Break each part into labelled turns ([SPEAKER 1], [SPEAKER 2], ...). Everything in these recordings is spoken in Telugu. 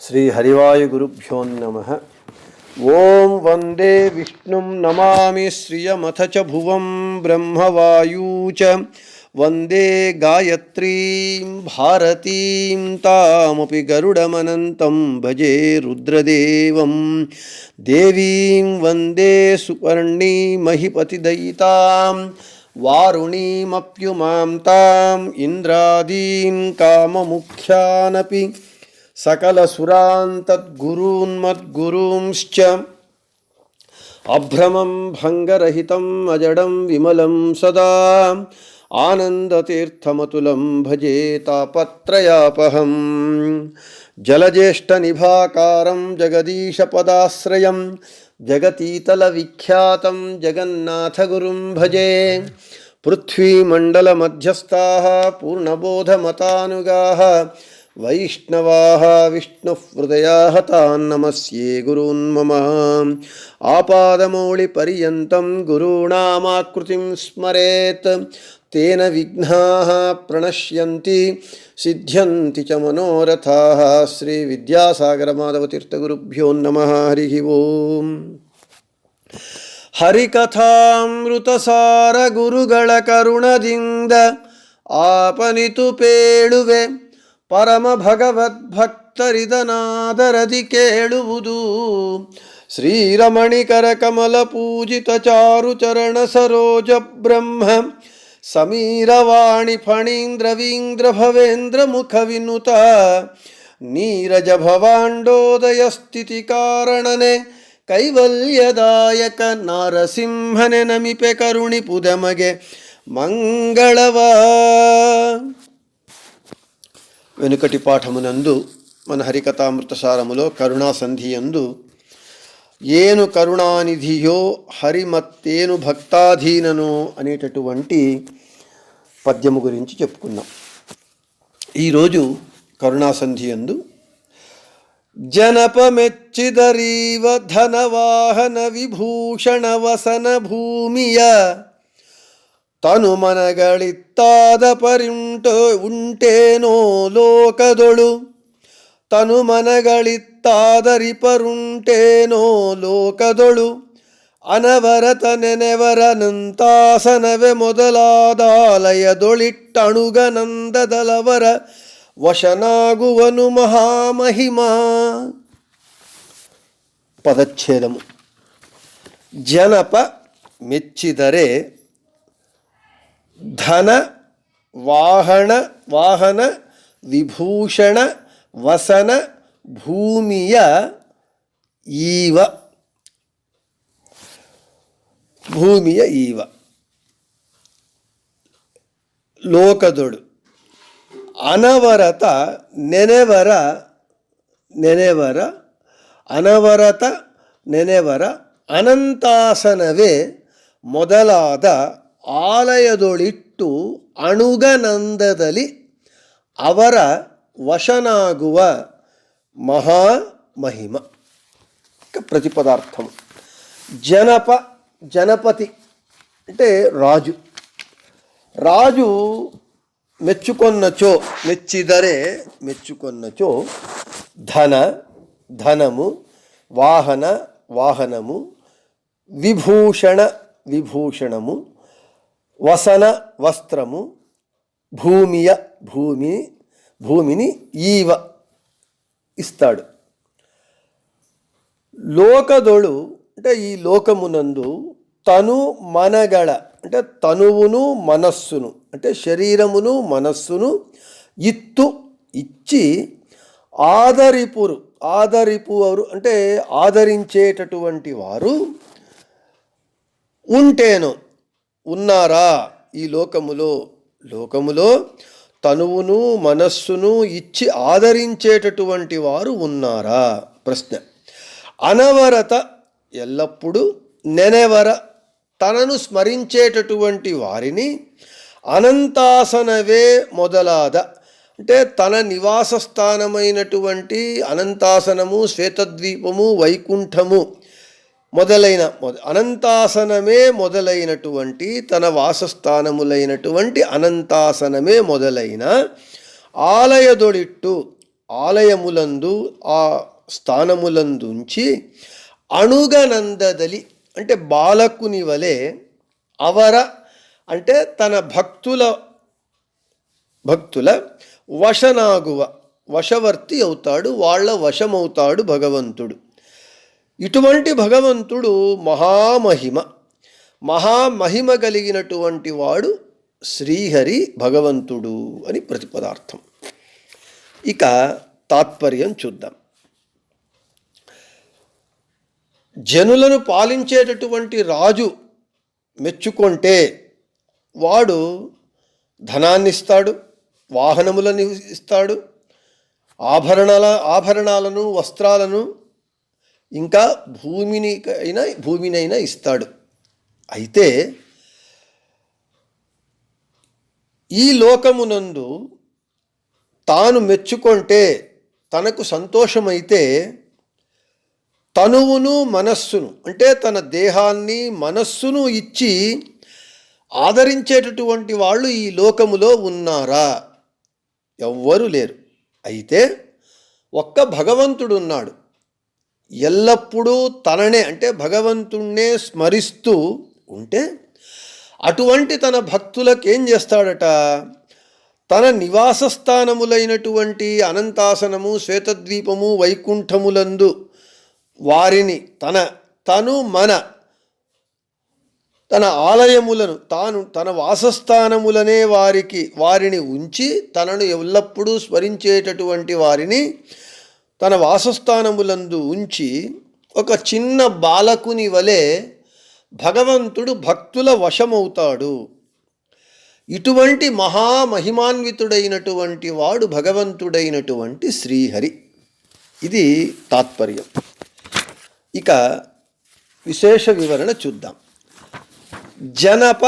[SPEAKER 1] श्री हरिवायुगुरुभ्यो नमः। ओं वंदे विष्णुं नमामि श्रियमथ च भुवं ब्रह्मवायू च वंदे गायत्रीं भारतीं तामपि गरुडमनन्तं भजे रुद्रदेवं देवीं वंदे सुपर्णी महिपतिदयितां वारुणीमप्युमां ताम् इंद्रादीन् काममुख्यानपि सकलसुरान् तद्गुरून्मद्गुरूंश्च अभ्रमं भङ्गरहितं अजडं विमलं सदा आनन्दतीर्थमतुलं भजे तापत्रयापहं जलज्येष्ठनिभाकारं जगदीशपदाश्रयं जगतीतलविख्यातं जगन्नाथगुरुं भजे। पृथ्वीमण्डलमध्यस्थाः पूर्णबोधमतानुगाः वैष्णवाः विष्णुहृदयाः तान् नमस्ये गुरून् मम। आपादमौलिपर्यन्तं गुरूणामाकृतिं स्मरेत् तेन विघ्नाः प्रणश्यन्ति सिद्ध्यन्ति च मनोरथाः। श्री विद्यासागरमाधवतीर्थगुरुभ्यो नमः। हरिः ओम्। ಹರಿಕಥಾಮೃತಸಾರ ಗುರುಗಳ ಕರುಣದಿಂದ ಆಪನಿತು ಪೇಳುವೆ ಪರಮ ಭಗವದ್ಭಕ್ತರಿದನಾದರದಿ ಕೇಳುವುದು ಶ್ರೀರಮಣಿಕರ ಕಮಲ ಪೂಜಿತ ಚಾರು ಚರಣ ಸರೋಜ ಬ್ರಹ್ಮ ಸಮೀರವಾಣಿ ಫಣೀಂದ್ರವೀಂದ್ರ ಭವೇಂದ್ರ ಮುಖ ವಿನುತ ನೀರಜ ಭವಾಂಡೋದಯ ಸ್ಥಿತಿ ಕಾರಣನೆ ಕೈವಲ್ಯದಾಯಕ ನಾರಸಿಂಹನೆ ನಮಿಪೆ ಕರುಣಿ ಪುದಮಗೆ ಮಂಗಳವ. వెనుకటి పాఠమునందు మన హరికథామృతసారములో కరుణాసంధియందు ఏను కరుణానిధియో హరిమత్తేను భక్తాధీననో అనేటటువంటి పద్యము గురించి చెప్పుకున్నాం. ఈరోజు కరుణాసంధియందు ಜನಪಮೆಚ್ಚಿದರೀವ ಧನವಾಹನ ವಿಭೂಷಣ ವಸನ ಭೂಮಿಯ ತನು ಮನಗಳಿತ್ತಾದ ಉಂಟೇನೋ ಲೋಕದೊಳು ತನು ಮನಗಳಿತ್ತಾದರಿಪರುಂಟೇನೋ ಲೋಕದೊಳು ಅನವರತ ನೆನೆವರನಂತಾಸನವೇ ಮೊದಲಾದಾಲಯದೊಳಿಟ್ಟಣುಗನಂದದಲವರ ವಶನಾಗುವನು ಮಹಾಮಹಿಮಾ. ಪದಚ್ಛೇದము. ಜನಪ ಮೆಚ್ಚಿದರೆ ಧನ ವಾಹನ ವಿಭೂಷಣ ವಸನ ಭೂಮಿಯ ಈವ ಲೋಕದೊಳು ಅನವರತ ನೆನೆವರ ಅನಂತಾಸನವೇ ಮೊದಲಾದ ಆಲಯದೊಳಿಟ್ಟು ಅಣುಗನಂದದಲ್ಲಿ ಅವರ ವಶನಾಗುವ ಮಹಾಮಹಿಮ. ప్రతిపదార్థం. జనపతి అంటే రాజు మెచ్చుకొన్నచో ధనము వాహనము విభూషణము వస్త్రము భూమిని ఇస్తాడు. లోకదొಳು అంటే ఈ లోకమునందు తను మనగళ అంటే తనువును మనస్సును అంటే శరీరమును మనస్సును ఇచ్చి ఆదరిపువారు అంటే ఆదరించేటటువంటి వారు ఉన్నారా ఈ లోకములో తనువును మనస్సును ఇచ్చి ఆదరించేటటువంటి వారు ఉన్నారా? ప్రశ్న. అనవరత ఎల్లప్పుడూ నెనెవర తనను స్మరించేటటువంటి వారిని అనంతాసనవే మొదలాద అంటే తన నివాస స్థానమైనటువంటి అనంతాసనము శ్వేతద్వీపము వైకుంఠము మొదలైన అనంతాసనమే మొదలైనటువంటి తన వాసస్థానములైనటువంటి అనంతాసనమే మొదలైన ఆలయదొడిట్టు ఆలయములందు ఆ స్థానములందుంచి అణుగనందదలి అంటే బాలకుని వలె అవర అంటే తన భక్తుల వశనాగువ వశవర్తి అవుతాడు, వాళ్ళ వశమవుతాడు భగవంతుడు. ఇటువంటి భగవంతుడు మహామహిమ కలిగినటువంటి వాడు శ్రీహరి భగవంతుడు అని ప్రతిపదార్థం. ఇక తాత్పర్యం చూద్దాం. జనులను పాలించేటటువంటి రాజు మెచ్చుకుంటే వాడు ధనాన్ని ఇస్తాడు, వాహనములను ఇస్తాడు, ఆభరణాలను వస్త్రాలను, ఇంకా భూమినైనా ఇస్తాడు. అయితే ఈ లోకమునందు తాను మెచ్చుకుంటే, తనకు సంతోషమైతే తనువును మనస్సును అంటే తన దేహాన్ని మనస్సును ఇచ్చి ఆదరించేటటువంటి వాళ్ళు ఈ లోకములో ఉన్నారా? ఎవ్వరూ లేరు. అయితే ఒక్క భగవంతుడు ఉన్నాడు. ఎల్లప్పుడూ తననే అంటే భగవంతుణ్ణే స్మరిస్తూ ఉంటే అటువంటి తన భక్తులకు ఏం చేస్తాడట? తన నివాస స్థానములైనటువంటి అనంతాసనము, శ్వేతద్వీపము, వైకుంఠములందు వారిని తన ఆలయములను తన వాసస్థానములనే వారిని ఉంచి తనను ఎల్లప్పుడూ స్మరించేటటువంటి వారిని తన వాసస్థానములందు ఉంచి ఒక చిన్న బాలకుని వలె భగవంతుడు భక్తుల వశమవుతాడు. ఇటువంటి మహామహిమాన్వితుడైనటువంటి వాడు భగవంతుడైనటువంటి శ్రీహరి. ఇది తాత్పర్యం. ఇక విశేష వివరణ చూద్దాం. జనప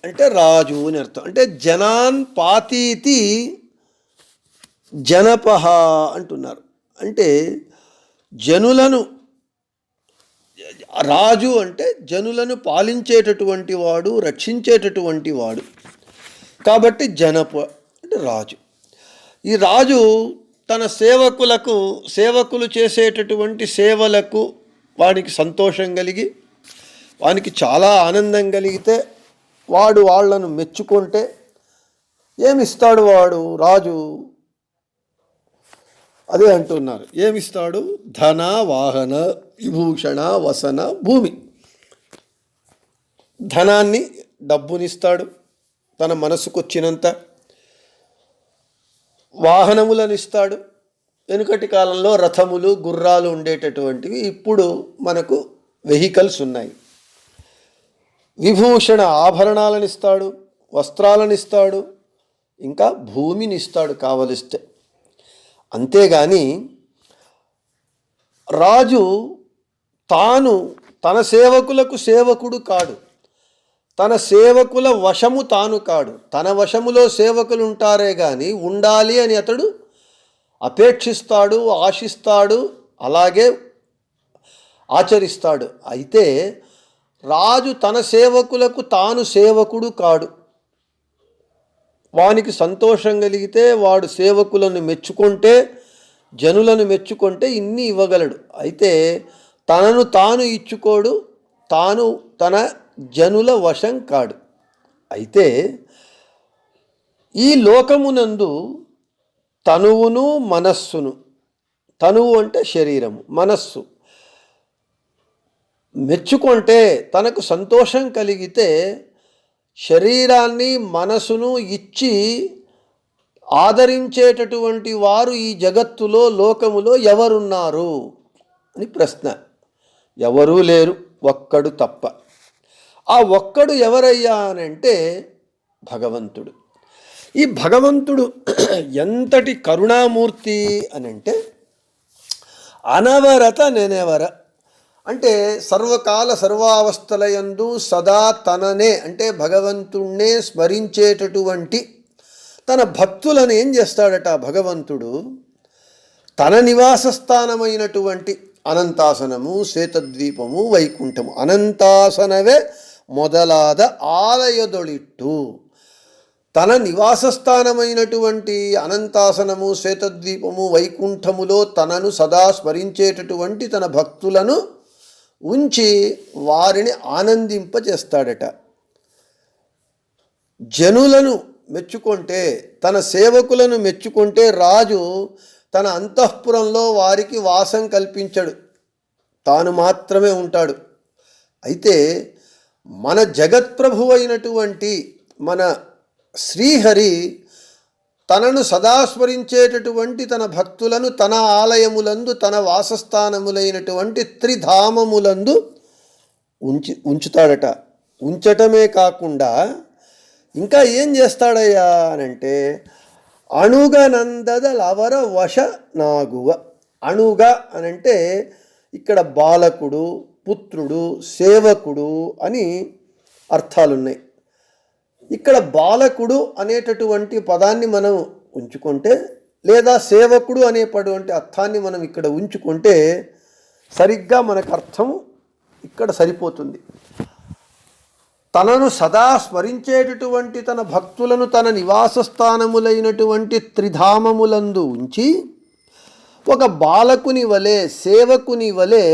[SPEAKER 1] అంటే రాజు అని అర్థం. అంటే జనాన్ పాతీతి జనపహ అంటున్నారు. అంటే జనులను, రాజు అంటే జనులను పాలించేటటువంటి వాడు, రక్షించేటటువంటి వాడు. కాబట్టి జనప అంటే రాజు. ఈ రాజు తన సేవకులు చేసేటటువంటి సేవలకు వానికి సంతోషం కలిగి, వానికి చాలా ఆనందం కలిగితే, వాడు వాళ్లను మెచ్చుకుంటే ఏమిస్తాడు వాడు రాజు? అదే అంటున్నారు. ఏమిస్తాడు? ధన, వాహన, విభూషణ, వసన, భూమి. ధనాన్ని, డబ్బునిస్తాడు తన మనసుకొచ్చినంత. వాహనములను ఇస్తాడు. వెనుకటి కాలంలో రథములు, గుర్రాలు ఉండేటటువంటివి. ఇప్పుడు మనకు వెహికల్స్ ఉన్నాయి. విభూషణ ఆభరణాలను ఇస్తాడు, వస్త్రాలను ఇస్తాడు, ఇంకా భూమిని ఇస్తాడు కావలిస్తే. అంతేగాని రాజు తన సేవకులకు సేవకుడు కాడు, తన సేవకుల వశము తాను కాడు. తన వశములో సేవకులు ఉంటారే కానీ ఉండాలి అని అతడు అపేక్షిస్తాడు, ఆశిస్తాడు, అలాగే ఆచరిస్తాడు. అయితే రాజు తన సేవకులకు తాను సేవకుడు కాడు. వానికి సంతోషం కలిగితే, వాడు సేవకులను మెచ్చుకుంటే, జనులను మెచ్చుకుంటే ఇన్ని ఇవ్వగలడు. అయితే తనను తాను ఇచ్చుకోడు, తన జనుల వశం కాడు. అయితే ఈ లోకమునందు తనువును మనస్సును, తనువు అంటే శరీరము, మనస్సు మెచ్చుకుంటే, తనకు సంతోషం కలిగితే శరీరాన్ని మనసును ఇచ్చి ఆదరించేటటువంటి వారు ఈ జగత్తులో, లోకములో ఎవరున్నారు అని ప్రశ్న. ఎవరూ లేరు, ఒక్కడు తప్ప. ఆ ఒక్కడు ఎవరయ్యా అనంటే భగవంతుడు. ఈ భగవంతుడు ఎంతటి కరుణామూర్తి అనంటే అనవరత నెనెవర అంటే సర్వకాల సర్వావస్థలయందు సదా తననే అంటే భగవంతుణ్ణే స్మరించేటటువంటి తన భక్తులను ఏం చేస్తాడట భగవంతుడు? తన నివాస స్థానమైనటువంటి అనంతాసనము, శ్వేతద్వీపము, వైకుంఠము, అనంతాసనవే మొదలాద ఆలయదొళిట్టు తన నివాస స్థానమైనటువంటి అనంతాసనము, శ్వేతద్వీపము, వైకుంఠములో తనను సదా స్మరించేటటువంటి తన భక్తులను ఉంచి వారిని ఆనందింపచేస్తాడట. జనులను మెచ్చుకుంటే, తన సేవకులను మెచ్చుకుంటే రాజు తన అంతఃపురంలో వారికి వాసం కల్పించడు, తాను మాత్రమే ఉంటాడు. అయితే మన జగత్ప్రభు అయినటువంటి మన శ్రీహరి తనను సదా స్మరించేటటువంటి తన భక్తులను తన ఆలయములందు, తన వాసస్థానములైనటువంటి త్రిధామములందు ఉంచుతాడట. ఉంచటమే కాకుండా ఇంకా ఏం చేస్తాడయ్యా అనంటే, అణుగనందద లవర వశ నాగువ. అణుగ అనంటే ఇక్కడ బాలకుడు, పుత్రుడు, సేవకుడు అని అర్థాలున్నాయి. ఇక్కడ బాలకుడు అనేటటువంటి పదాన్ని మనం ఉంచుకుంటే, లేదా సేవకుడు అనేటువంటి అర్థాన్ని మనం ఇక్కడ ఉంచుకుంటే సరిగ్గా మనకు అర్థం ఇక్కడ సరిపోతుంది. తనను సదా స్మరించేటటువంటి తన భక్తులను తన నివాస స్థానములైనటువంటి త్రిధామములందు ఉంచి ఒక బాలకుని వలె, సేవకుని వలె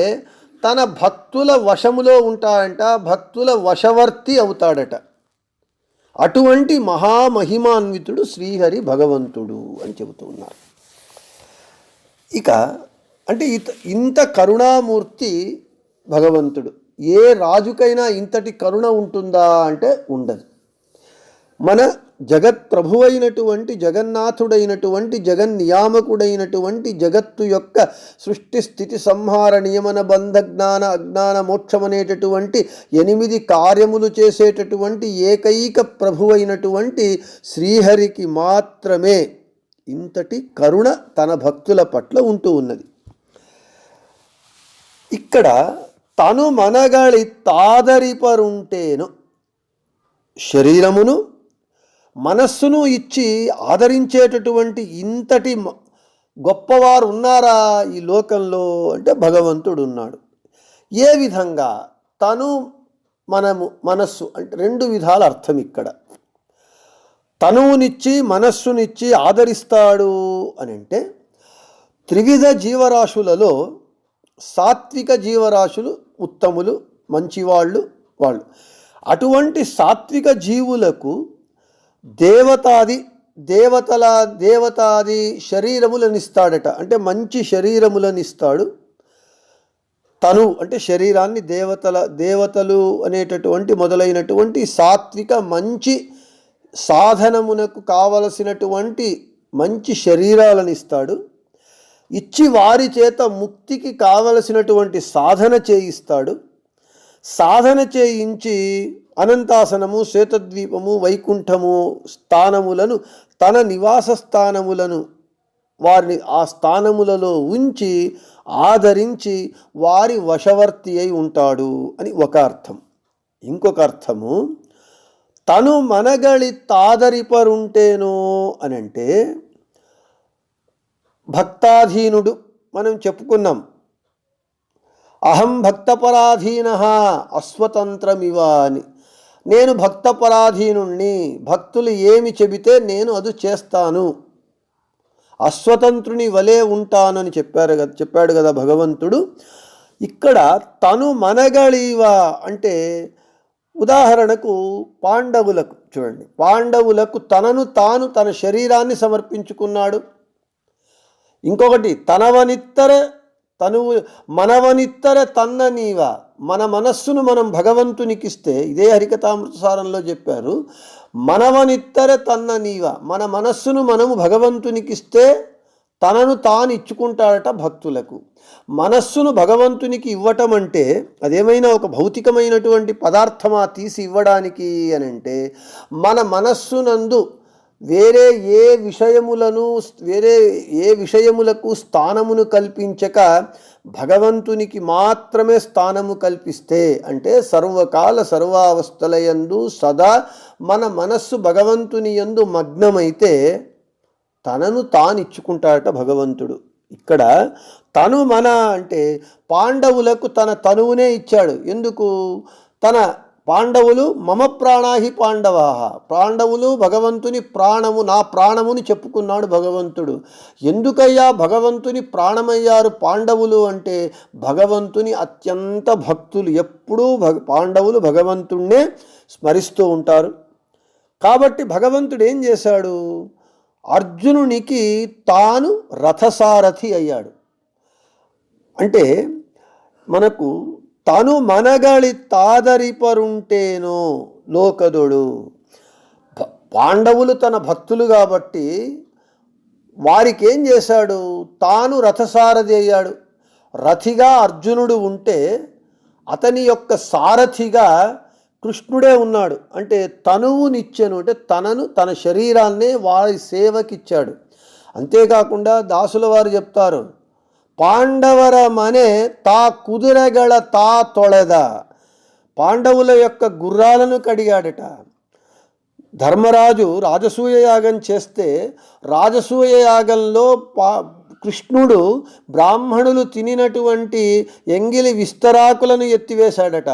[SPEAKER 1] తన భక్తుల వశములో ఉంటాడంట, భక్తుల వశవర్తి అవుతాడట. అటువంటి మహామహిమాన్వితుడు శ్రీహరి భగవంతుడు అని చెబుతూ ఉన్నారు. ఇక అంటే ఇంత కరుణామూర్తి భగవంతుడు. ఏ రాజుకైనా ఇంతటి కరుణ ఉంటుందా అంటే ఉండదు. మన జగత్ప్రభు అయినటువంటి, జగన్నాథుడైనటువంటి, జగన్నియామకుడైనటువంటి, జగత్తు యొక్క సృష్టి స్థితి సంహార నియమన బంధ జ్ఞాన అజ్ఞాన మోక్షం అనేటటువంటి 8 కార్యములు చేసేటటువంటి ఏకైక ప్రభు అయినటువంటి శ్రీహరికి మాత్రమే ఇంతటి కరుణ తన భక్తుల పట్ల ఉంటూ ఉన్నది. ఇక్కడ తను మనగళి తాదరిపరుంటేను, శరీరమును మనస్సును ఇచ్చి ఆదరించేటటువంటి ఇంతటి గొప్పవారు ఉన్నారా ఈ లోకంలో అంటే భగవంతుడు ఉన్నాడు. ఏ విధంగా? తను మనస్సు అంటే 2 విధాల అర్థం ఇక్కడ. తనువునిచ్చి మనస్సునిచ్చి ఆదరిస్తాడు అని అంటే, త్రివిధ జీవరాశులలో సాత్విక జీవరాశులు ఉత్తములు, మంచివాళ్ళు వాళ్ళు. అటువంటి సాత్విక జీవులకు దేవతాది శరీరములనిస్తాడట. అంటే మంచి శరీరములనిస్తాడు. తను అంటే శరీరాన్ని దేవతలు అనేటటువంటి మొదలైనటువంటి సాత్విక మంచి సాధనమునకు కావలసినటువంటి మంచి శరీరాలనిస్తాడు. ఇచ్చి వారి చేత ముక్తికి కావలసినటువంటి సాధన చేయిస్తాడు. సాధన చేయించి అనంతాసనము, శ్వేతద్వీపము, వైకుంఠము స్థానములను, తన నివాస స్థానములను వారిని ఆ స్థానములలో ఉంచి ఆదరించి వారి వశవర్తి అయి ఉంటాడు అని ఒక అర్థం. ఇంకొక అర్థము, తను మనగళి తాదరిపరుంటేనో అనంటే భక్తాధీనుడు. మనం చెప్పుకున్నాం, అహం భక్తపరాధీన అస్వతంత్రమివ అని. నేను భక్తపరాధీనుణ్ణి, భక్తులు ఏమి చెబితే నేను అది చేస్తాను, అస్వతంత్రుని వలె ఉంటానని చెప్పాడు కదా భగవంతుడు. ఇక్కడ తను మనగళివ అంటే ఉదాహరణకు పాండవులకు చూడండి, పాండవులకు తనను తాను తన శరీరాన్ని సమర్పించుకున్నాడు. ఇంకొకటి మనవనిత్తర తన్న నీవ, మన మనస్సును మనం భగవంతునికి ఇస్తే, ఇదే హరికథామృతసారంలో చెప్పారు, మనవనిత్తర తన్న నీవ, మన మనస్సును మనము భగవంతునికి ఇస్తే తనను తాను ఇచ్చుకుంటాడట భక్తులకు. మనస్సును భగవంతునికి ఇవ్వటం అంటే అదేమైనా ఒక భౌతికమైనటువంటి పదార్థమా తీసి ఇవ్వడానికి అని అంటే, మన మనస్సునందు వేరే ఏ విషయములకు స్థానమును కల్పించక భగవంతునికి మాత్రమే స్థానము కల్పిస్తే, అంటే సర్వకాల సర్వావస్థలయందు సదా మన మనస్సు భగవంతుని యందు మగ్నమైతే తనను తానిచ్చుకుంటాడట భగవంతుడు. ఇక్కడ తను మన అంటే పాండవులకు తన తనువునే ఇచ్చాడు. ఎందుకు? తన పాండవులు మమ ప్రాణాహి పాండవాహ, పాండవులు భగవంతుని ప్రాణము, నా ప్రాణముని చెప్పుకున్నాడు భగవంతుడు. ఎందుకయ్యా భగవంతుని ప్రాణమయ్యారు పాండవులు అంటే భగవంతుని అత్యంత భక్తులు, ఎప్పుడూ పాండవులు భగవంతుణ్ణే స్మరిస్తూ ఉంటారు. కాబట్టి భగవంతుడు ఏం చేశాడు, అర్జునునికి తాను రథసారథి అయ్యాడు. అంటే మనకు తను మనగళి తాదరిపరుంటేనో లోకదుడు, పాండవులు తన భక్తులు కాబట్టి వారికి ఏం చేశాడు, తాను రథసారథి అయ్యాడు. రథిగా అర్జునుడు ఉంటే అతని యొక్క సారథిగా కృష్ణుడే ఉన్నాడు. అంటే తనువునిచ్చాను, అంటే తన శరీరాన్నే వారి సేవకిచ్చాడు. అంతేకాకుండా దాసుల వారు చెప్తారు, పాండవర మనే తా కుదురగల తా తొళెద, పాండవుల యొక్క గుర్రాలను కడిగాడట. ధర్మరాజు రాజసూయ యాగం చేస్తే రాజసూయ యాగంలో కృష్ణుడు బ్రాహ్మణులు తినినటువంటి ఎంగిలి విస్తరాకులను ఎత్తివేశాడట.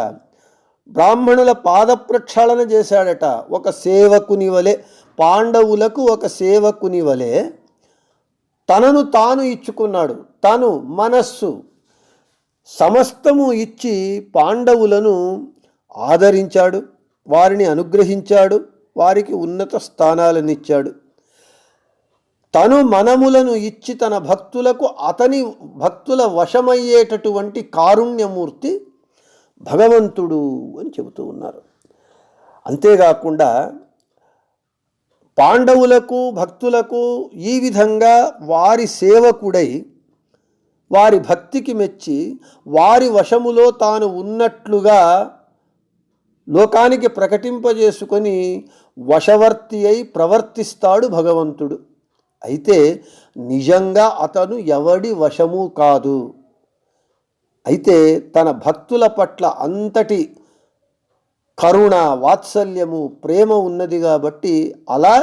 [SPEAKER 1] బ్రాహ్మణుల పాద ప్రక్షాళన చేశాడట. ఒక సేవకుని వలె, పాండవులకు ఒక సేవకుని వలె తనను తాను ఇచ్చుకున్నాడు. తను మనస్సు సమస్తము ఇచ్చి పాండవులను ఆదరించాడు, వారిని అనుగ్రహించాడు, వారికి ఉన్నత స్థానాలను ఇచ్చాడు. తను మనములను ఇచ్చి తన భక్తులకు అతని భక్తుల వశమయ్యేటటువంటి కారుణ్యమూర్తి భగవంతుడు అని చెబుతూ ఉన్నారు. అంతేకాకుండా పాండవులకు భక్తులకు ఈ విధంగా వారి సేవకుడై వారి భక్తికి మెచ్చి వారి వశములో తాను ఉన్నట్లుగా లోకానికి ప్రకటింపజేసుకొని వశవర్తి అయి ప్రవర్తిస్తాడు భగవంతుడు. అయితే నిజంగా అతను ఎవడి వశము కాదు. అయితే తన భక్తుల పట్ల అంతటి కరుణ, వాత్సల్యము, ప్రేమ ఉన్నది కాబట్టి అలా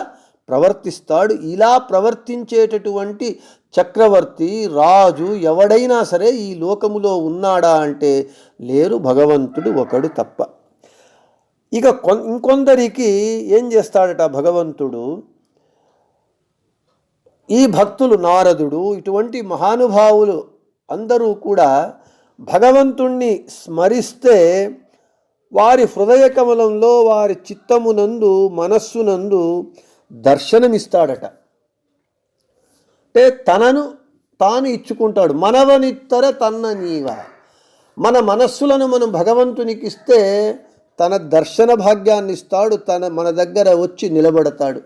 [SPEAKER 1] ప్రవర్తిస్తాడు. ఇలా ప్రవర్తించేటటువంటి చక్రవర్తి, రాజు ఎవడైనా సరే ఈ లోకములో ఉన్నాడా అంటే లేరు, భగవంతుడు ఒకడు తప్ప. ఇక ఇంకొందరికి ఏం చేస్తాడట భగవంతుడు, ఈ భక్తులు నారదుడు ఇటువంటి మహానుభావులు అందరూ కూడా భగవంతుణ్ణి స్మరిస్తే వారి హృదయ కమలంలో, వారి చిత్తమునందు, మనస్సునందు దర్శనమిస్తాడట. అంటే తనను తాను ఇచ్చుకుంటాడు. మనవనిత్తర తన్న నీవ, మన మనస్సులను మనం భగవంతునికి ఇస్తే తన దర్శన భాగ్యాన్ని ఇస్తాడు, మన దగ్గర వచ్చి నిలబడతాడు.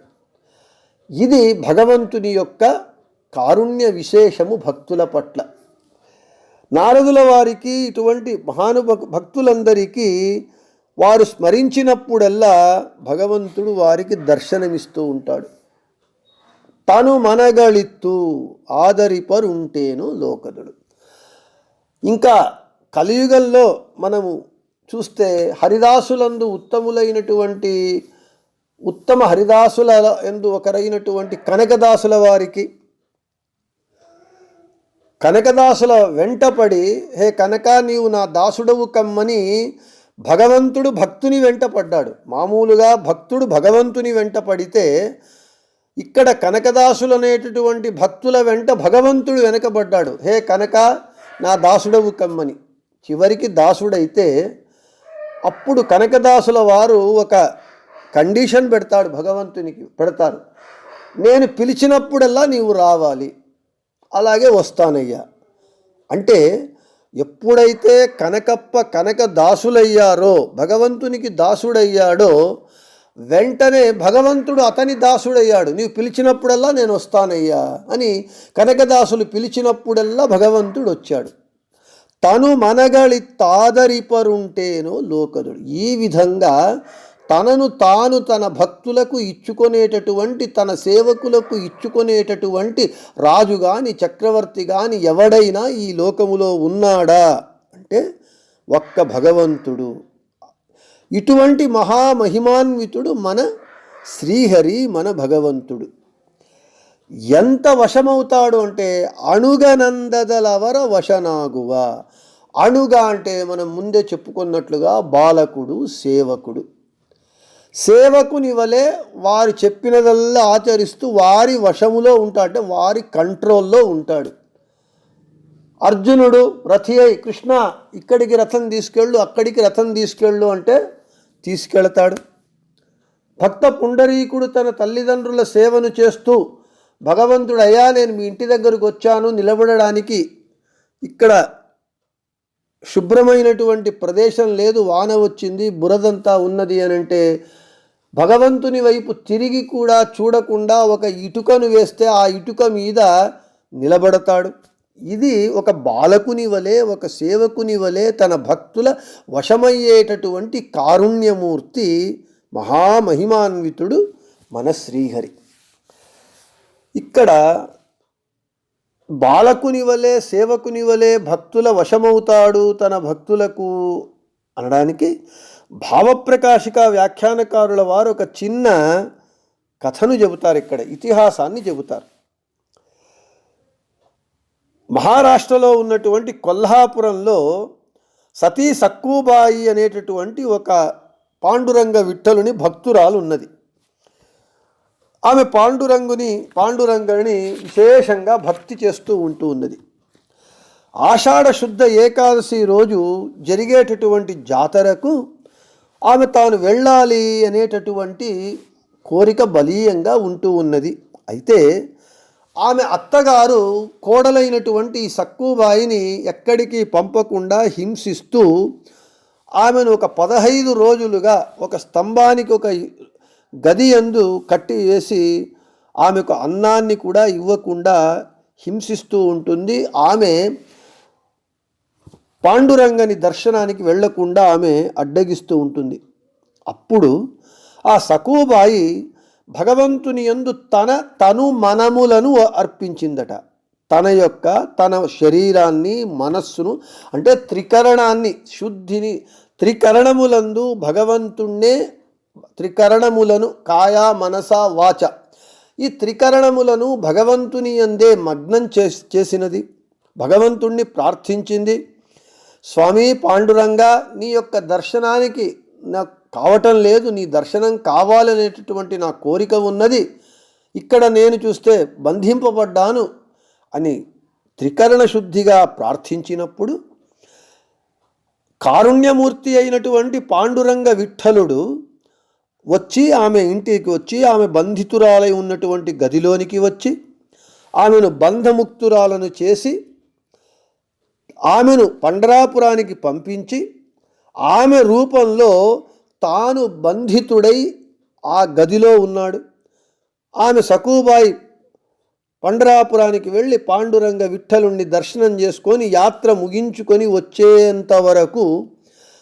[SPEAKER 1] ఇది భగవంతుని యొక్క కారుణ్య విశేషము భక్తుల పట్ల. నారదుల వారికి ఇటువంటి భక్తులందరికీ వారు స్మరించినప్పుడల్లా భగవంతుడు వారికి దర్శనమిస్తూ ఉంటాడు. తను మనగళిత్తు ఆదరిపరుంటేను లోకదుడు. ఇంకా కలియుగంలో మనము చూస్తే హరిదాసులందు ఉత్తములైనటువంటి ఉత్తమ హరిదాసుల ఎందు ఒకరైనటువంటి కనకదాసుల వారికి, కనకదాసుల వెంటపడి హే కనక నీవు నా దాసుడవు కమ్మని భగవంతుడు భక్తుని వెంట పడ్డాడు. మామూలుగా భక్తుడు భగవంతుని వెంట పడితే ఇక్కడ కనకదాసులు అనేటటువంటి భక్తుల వెంట భగవంతుడు వెనకబడ్డాడు. హే కనక నా దాసుడవు కమ్మని. చివరికి దాసుడైతే అప్పుడు కనకదాసుల వారు ఒక కండిషన్ పెడతాడు, భగవంతునికి పెడతారు, నేను పిలిచినప్పుడల్లా నీవు రావాలి, అలాగే వస్తానయ్యా. అంటే ఎప్పుడైతే కనక దాసులయ్యారో, భగవంతునికి దాసుడయ్యాడో, వెంటనే భగవంతుడు అతని దాసుడయ్యాడు. నీవు పిలిచినప్పుడల్లా నేను వస్తానయ్యా అని కనకదాసులు పిలిచినప్పుడల్లా భగవంతుడు వచ్చాడు. తను మనగళి తాదరిపరుంటేనో లోకదుడు. ఈ విధంగా తనను తాను తన భక్తులకు ఇచ్చుకొనేటటువంటి, తన సేవకులకు ఇచ్చుకొనేటటువంటి రాజు కానీ చక్రవర్తి కానీ ఎవడైనా ఈ లోకములో ఉన్నాడా అంటే ఒక్క భగవంతుడు. ఇటువంటి మహామహిమాన్వితుడు మన శ్రీహరి, మన భగవంతుడు. ఎంత వశమవుతాడు అంటే అణుగనందదలవర వశనాగువ, అణుగా అంటే మనం ముందే చెప్పుకున్నట్లుగా బాలకుడు, సేవకుడు. సేవకుని వలె వారు చెప్పినదల్లా ఆచరిస్తూ వారి వశములో ఉంటాడు, అంటే వారి కంట్రోల్లో ఉంటాడు. అర్జునుడు రథి అయి కృష్ణ ఇక్కడికి రథం తీసుకెళ్ళు, అక్కడికి రథం తీసుకెళ్ళు అంటే తీసుకెళతాడు. భక్త పుండరీకుడు తన తల్లిదండ్రుల సేవను చేస్తూ భగవంతుడు అయ్యా నేను మీ ఇంటి దగ్గరకు వచ్చాను నిలబడడానికి, ఇక్కడ శుభ్రమైనటువంటి ప్రదేశం లేదు, వాన వచ్చింది, బురదంతా ఉన్నది అని అంటే భగవంతుని వైపు తిరిగి కూడా చూడకుండా ఒక ఇటుకను వేస్తే ఆ ఇటుక మీద నిలబడతాడు. ఇది ఒక బాలకుని వలె, ఒక సేవకుని వలె తన భక్తుల వశమయ్యేటటువంటి కారుణ్యమూర్తి మహామహిమాన్వితుడు మన శ్రీహరి. ఇక్కడ బాలకుని వలె, సేవకుని వలె భక్తుల వశమవుతాడు తన భక్తులకు అనడానికి భావప్రకాశిక వ్యాఖ్యానకారుల వారు ఒక చిన్న కథను చెబుతారు, ఇక్కడ ఇతిహాసాన్ని చెబుతారు. మహారాష్ట్రలో ఉన్నటువంటి కొల్హాపురంలో సతీ సక్కుబాయి అనేటటువంటి ఒక పాండురంగ విఠలుని భక్తురాలు ఉన్నది. ఆమె పాండురంగని విశేషంగా భక్తి చేస్తూ ఉంటూ ఉన్నది. ఆషాఢ శుద్ధ ఏకాదశి రోజు జరిగేటటువంటి జాతరకు ఆమె తాను వెళ్ళాలి అనేటటువంటి కోరిక బలీయంగా ఉంటూ ఉన్నది. అయితే ఆమె అత్తగారు కోడలైనటువంటి సక్కుబాయిని ఎక్కడికి పంపకుండా హింసిస్తూ ఆమెను ఒక 15 రోజులుగా ఒక స్తంభానికి ఒక గది యందు కట్టి వేసి ఆమెకు అన్నాన్ని కూడా ఇవ్వకుండా హింసిస్తూ ఉంటుంది. ఆమె పాండురంగని దర్శనానికి వెళ్లకుండా ఆమె అడ్డగిస్తూ ఉంటుంది. అప్పుడు ఆ సక్కుబాయి భగవంతుని యందు తను మనములను అర్పించిందట. తన శరీరాన్ని, మనస్సును, అంటే త్రికరణాన్ని, శుద్ధిని, త్రికరణములందు భగవంతుణ్ణే, త్రికరణములను కాయ మనస వాచ, ఈ త్రికరణములను భగవంతుని యందే మగ్నం చేసినది. భగవంతుణ్ణి ప్రార్థించింది. స్వామి పాండురంగా నీ యొక్క దర్శనానికి నాకు కావటం లేదు, నీ దర్శనం కావాలనేటటువంటి నా కోరిక ఉన్నది, ఇక్కడ నేను చూస్తే బంధింపబడ్డాను అని త్రికరణ శుద్ధిగా ప్రార్థించినప్పుడు కారుణ్యమూర్తి అయినటువంటి పాండురంగ విఠలుడు వచ్చి ఆమె ఇంటికి వచ్చి ఆమె బంధితురాలై ఉన్నటువంటి గదిలోనికి వచ్చి ఆమెను బంధముక్తురాలను చేసి ఆమెను పండరాపురానికి పంపించి ఆమె రూపంలో తాను బంధితుడై ఆ గదిలో ఉన్నాడు. ఆమె సక్కుబాయి పండరాపురానికి వెళ్ళి పాండురంగ విఠలుణ్ణి దర్శనం చేసుకొని యాత్ర ముగించుకొని వచ్చేంత వరకు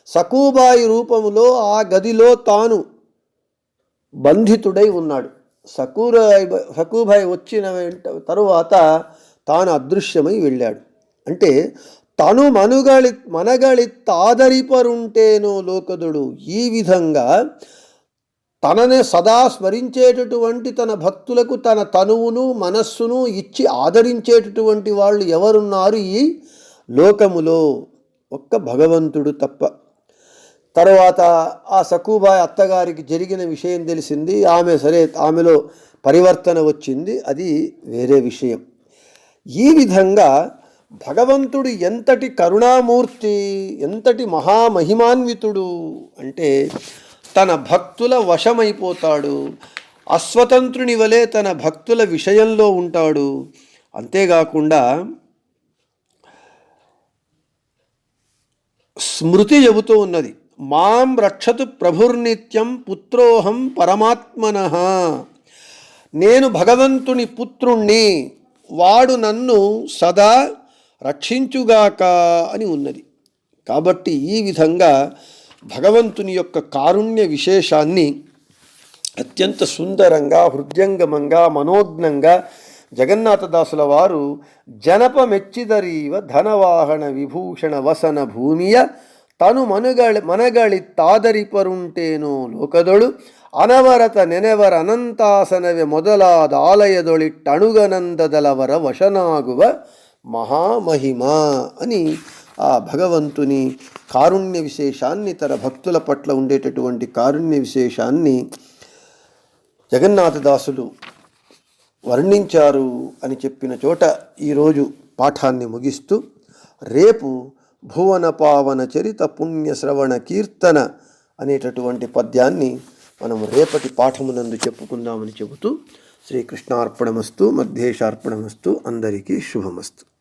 [SPEAKER 1] సక్కుబాయి రూపములో ఆ గదిలో తాను బంధితుడై ఉన్నాడు. సక్కుబాయి వచ్చిన తరువాత తాను అదృశ్యమై వెళ్ళాడు. అంటే తను మనగళి తాదరిపరుంటేనో లోకదుడు, ఈ విధంగా తననే సదా స్మరించేటటువంటి తన భక్తులకు తన తనువును మనస్సును ఇచ్చి ఆదరించేటటువంటి వాళ్ళు ఎవరున్నారు ఈ లోకములో? ఒక్క భగవంతుడు తప్ప. తర్వాత ఆ సక్కుబాయి అత్తగారికి జరిగిన విషయం తెలిసింది. ఆమెలో పరివర్తన వచ్చింది, అది వేరే విషయం. ఈ విధంగా భగవంతుడు ఎంతటి కరుణామూర్తి, ఎంతటి మహామహిమాన్వితుడు అంటే తన భక్తుల వశమైపోతాడు. అస్వతంత్రుని వలె తన భక్తుల విషయంలో ఉంటాడు. అంతేకాకుండా స్మృతి చెబుతూ ఉన్నది, మాం రక్షతు ప్రభుర్నిత్యం పుత్రోహం పరమాత్మనః, నేను భగవంతుని పుత్రుణ్ణి, వాడు నన్ను సదా రక్షించుగాక అని ఉన్నది. కాబట్టి ఈ విధంగా భగవంతుని యొక్క కారుణ్య విశేషాన్ని అత్యంత సుందరంగా, హృద్యంగమంగా, మనోజ్ఞంగా జగన్నాథదాసుల వారు జనపమెచ్చిదరీవ ధనవాహన విభూషణ వసన భూమియ తను మనగళి తాదరిపరుంటేనో లోకదొడు అనవరత ನೆನೆವರ ಅನಂತಾಸನವೆ ಮೊದಲಾದ ಆಲಯದೊಳಿಟ್ಟಣುಗನಂದದಲವರ ವಶನಾಗುವ మహామహిమ అని ఆ భగవంతుని కారుణ్య విశేషాన్ని, తన భక్తుల పట్ల ఉండేటటువంటి కారుణ్య విశేషాన్ని జగన్నాథదాసులు వర్ణించారు అని చెప్పిన చోట ఈరోజు పాఠాన్ని ముగిస్తూ, రేపు భువన పావన చరిత పుణ్య శ్రవణ కీర్తన అనేటటువంటి పద్యాన్ని మనం రేపటి పాఠమునందు చెప్పుకుందామని చెబుతూ, శ్రీకృష్ణార్పణమస్తు, మధ్యేశార్పణమస్తు, అందరికీ శుభమస్తు.